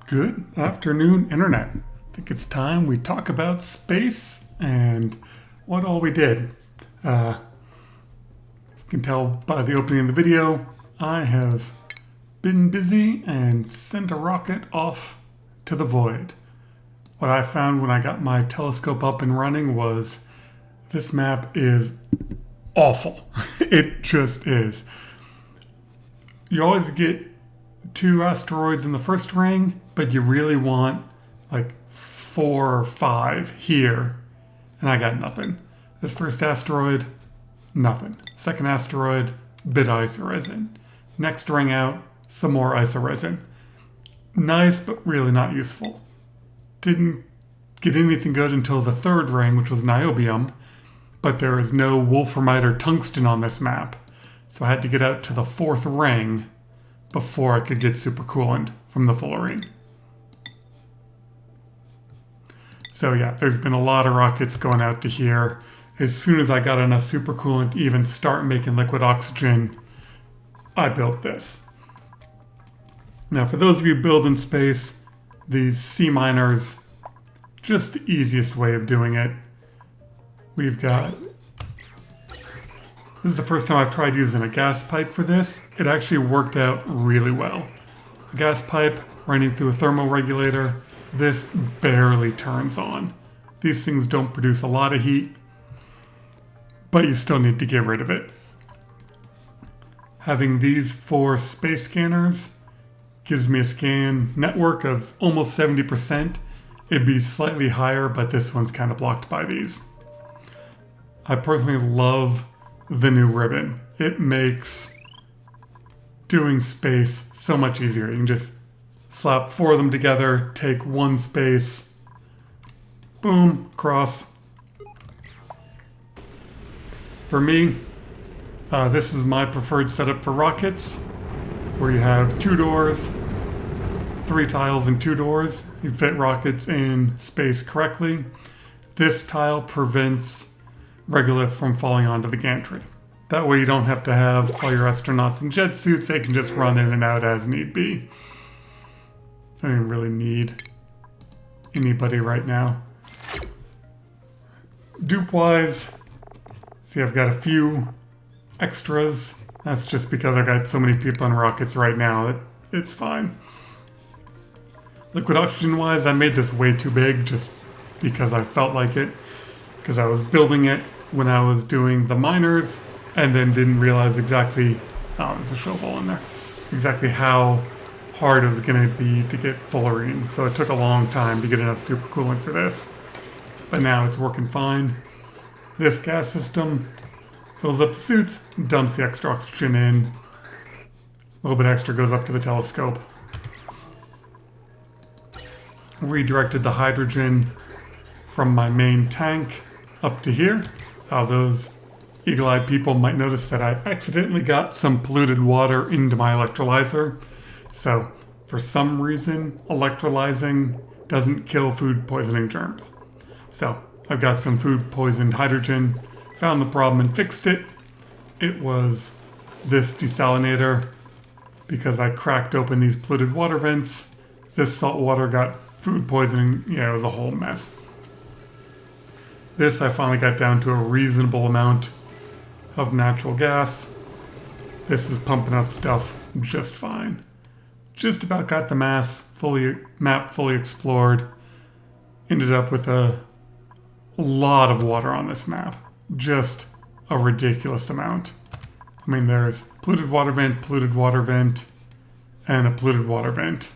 Good afternoon, Internet. I think it's time we talk about space and what all we did. As you can tell by the opening of the video, I have been busy and sent a rocket off to the void. What I found when I got my telescope up and running was this map is awful. It just is. You always get 2 asteroids in the first ring, but you really want like 4 or 5 here, and I got nothing. This first asteroid, nothing. Second asteroid, bit of isoresin. Next ring out, some more isoresin. Nice, but really not useful. Didn't get anything good until the third ring, which was niobium, but there is no wolframite or tungsten on this map, so I had to get out to the 4th ring before I could get supercoolant from the fullerene. So yeah, there's been a lot of rockets going out to here. As soon as I got enough supercoolant to even start making liquid oxygen, I built this. Now for those of you building space, these sea miners, just the easiest way of doing it. We've got, this is the first time I've tried using a gas pipe for this. It actually worked out really well. A gas pipe running through a thermoregulator, this barely turns on. These things don't produce a lot of heat, but you still need to get rid of it. Having these 4 space scanners gives me a scan network of almost 70%. It'd be slightly higher, but this one's kind of blocked by these. I personally love the new ribbon. It makes doing space so much easier. You can just slap 4 of them together, take 1 space, boom, cross. For me, this is my preferred setup for rockets, where you have 2 doors, 3 tiles and 2 doors. You fit rockets in space correctly. This tile prevents regolith from falling onto the gantry. That way you don't have to have all your astronauts in jet suits. They can just run in and out as need be. I don't even really need anybody right now. Dupe-wise, see, I've got a few extras. That's just because I got so many people on rockets right now that it's fine. Liquid oxygen-wise, I made this way too big just because I felt like it. Because I was building it when I was doing the miners, and then didn't realize exactly, oh, there's a shovel in there, exactly how hard it was going to be to get fullerene. So it took a long time to get enough supercoolant for this. But now it's working fine. This gas system fills up the suits, dumps the extra oxygen in. A little bit extra goes up to the telescope. Redirected the hydrogen from my main tank up to here. Those eagle-eyed people might notice that I've accidentally got some polluted water into my electrolyzer. So for some reason, electrolyzing doesn't kill food poisoning germs. So I've got some food poisoned hydrogen, found the problem and fixed it. It was this desalinator, because I cracked open these polluted water vents. This salt water got food poisoning. Yeah, it was a whole mess. This I finally got down to a reasonable amount of natural gas. This is pumping out stuff just fine. Just about got the map fully explored. Ended up with a lot of water on this map. Just a ridiculous amount. I mean, there's polluted water vent, and a polluted water vent.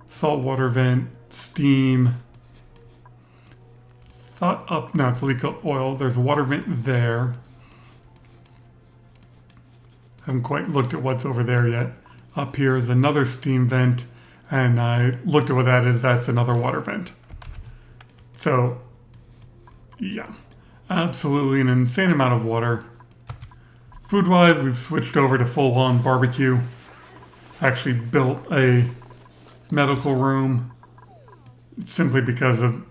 Salt water vent, steam. No, it's a leak of oil. There's a water vent there. Haven't quite looked at what's over there yet. Up here is another steam vent, and I looked at what that is. That's another water vent. So, yeah, absolutely an insane amount of water. Food-wise, we've switched over to full-on barbecue. Actually built a medical room simply because of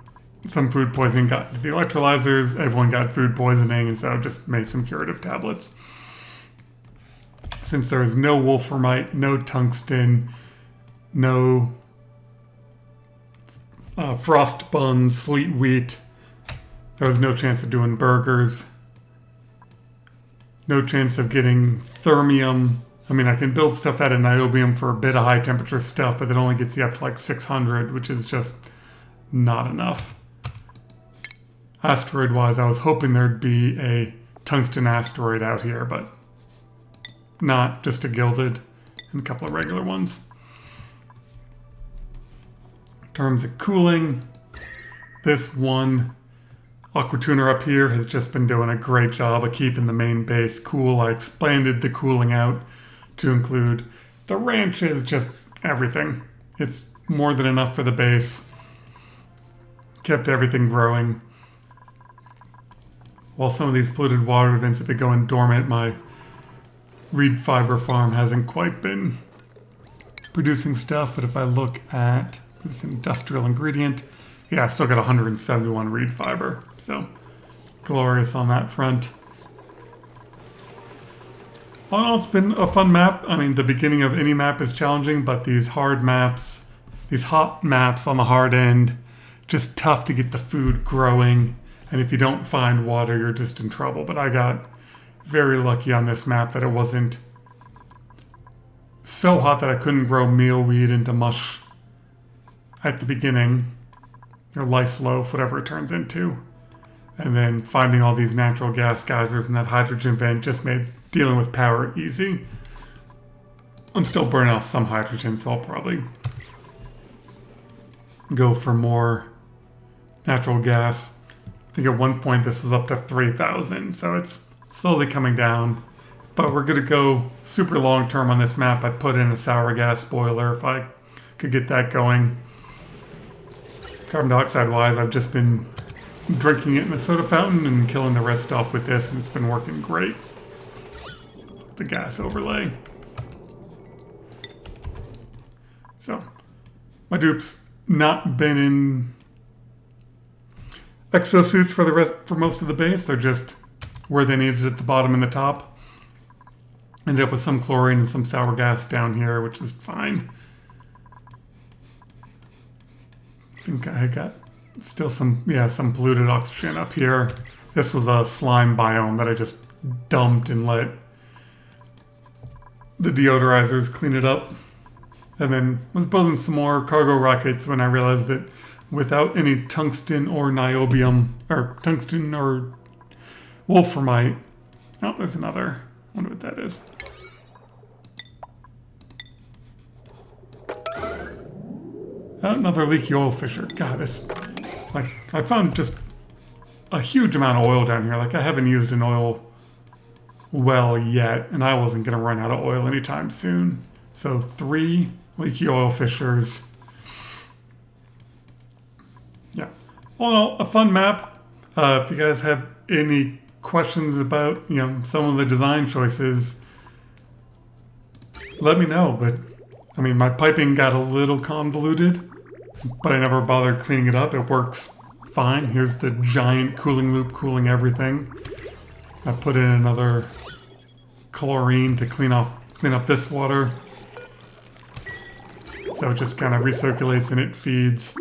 some food poisoning got to the electrolyzers, everyone got food poisoning, and so just made some curative tablets. Since there is no wolframite, no tungsten, No frost buns, sweet wheat. There was no chance of doing burgers. No chance of getting thermium. I mean, I can build stuff out of niobium for a bit of high temperature stuff, but it only gets you up to like 600, which is just not enough. Asteroid wise, I was hoping there'd be a tungsten asteroid out here, but not, just a gilded and a couple of regular ones. In terms of cooling, this one aqua tuner up here has just been doing a great job of keeping the main base cool. I expanded the cooling out to include the ranches, just everything. It's more than enough for the base. Kept everything growing. While some of these polluted water vents have been going dormant, my reed fiber farm hasn't quite been producing stuff. But if I look at this industrial ingredient, yeah, I still got 171 reed fiber. So glorious on that front. All in all, it's been a fun map. I mean, the beginning of any map is challenging, but these hard maps, these hot maps on the hard end, just tough to get the food growing. And if you don't find water, you're just in trouble. But I got very lucky on this map that it wasn't so hot that I couldn't grow mealweed into mush at the beginning, or lice loaf, whatever it turns into. And then finding all these natural gas geysers and that hydrogen vent just made dealing with power easy. I'm still burning off some hydrogen, so I'll probably go for more natural gas. I think at one point this was up to 3,000, so it's slowly coming down. But we're going to go super long term on this map. I'd put in a sour gas boiler if I could get that going. Carbon dioxide wise, I've just been drinking it in a soda fountain and killing the rest off with this, and it's been working great. The gas overlay. So, my dupe's not been in exosuits for most of the base. They're just where they needed at the bottom and the top. Ended up with some chlorine and some sour gas down here, which is fine. I think I got still some polluted oxygen up here. This was a slime biome that I just dumped and let the deodorizers clean it up. And then was building some more cargo rockets when I realized that without any tungsten or niobium, or tungsten or wolframite. Oh, there's another. I wonder what that is. Another leaky oil fissure. God, this, like, I found just a huge amount of oil down here. Like, I haven't used an oil well yet, and I wasn't going to run out of oil anytime soon. So 3 leaky oil fissures. Yeah. All in all, a fun map. If you guys have any questions about, some of the design choices, let me know. But, I mean, my piping got a little convoluted, but I never bothered cleaning it up. It works fine. Here's the giant cooling loop cooling everything. I put in another chlorine to clean up this water. So it just kind of recirculates and it feeds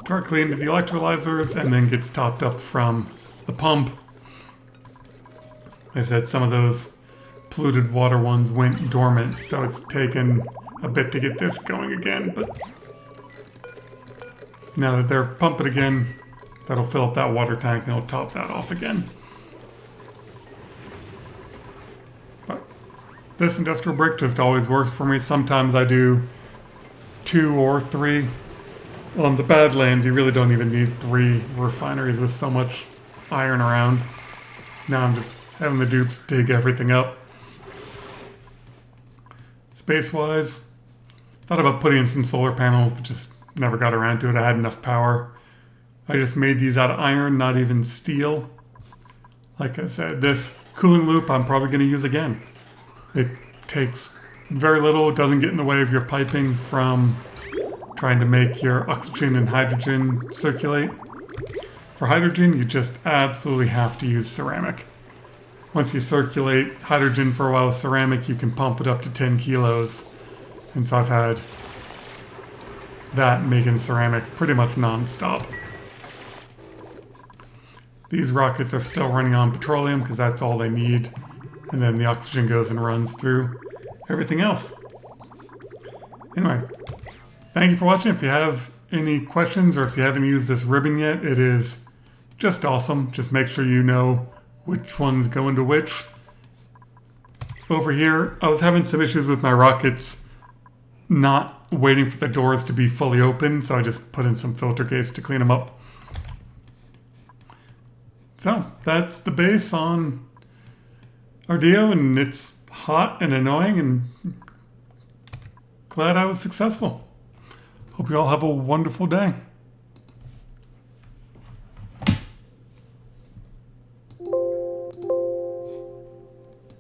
directly into the electrolyzers and then gets topped up from the pump. Like I said, some of those polluted water ones went dormant, so it's taken a bit to get this going again, but now that they're pumping again, that'll fill up that water tank and it'll top that off again. But this industrial brick just always works for me. Sometimes I do 2 or 3. On the Badlands, you really don't even need 3 refineries with so much iron around. Now I'm just having the dupes dig everything up. Space-wise, thought about putting in some solar panels, but just never got around to it. I had enough power. I just made these out of iron, not even steel. Like I said, this cooling loop I'm probably going to use again. It takes very little. It doesn't get in the way of your piping from trying to make your oxygen and hydrogen circulate. For hydrogen, you just absolutely have to use ceramic. Once you circulate hydrogen for a while with ceramic, you can pump it up to 10 kilos. And so I've had that making ceramic pretty much non-stop. These rockets are still running on petroleum because that's all they need. And then the oxygen goes and runs through everything else. Anyway, thank you for watching. If you have any questions or if you haven't used this ribbon yet, it is just awesome. Just make sure you know which ones go into which. Over here, I was having some issues with my rockets not waiting for the doors to be fully open, so I just put in some filter gates to clean them up. So that's the base on Aridio, and it's hot and annoying, and glad I was successful. Hope you all have a wonderful day.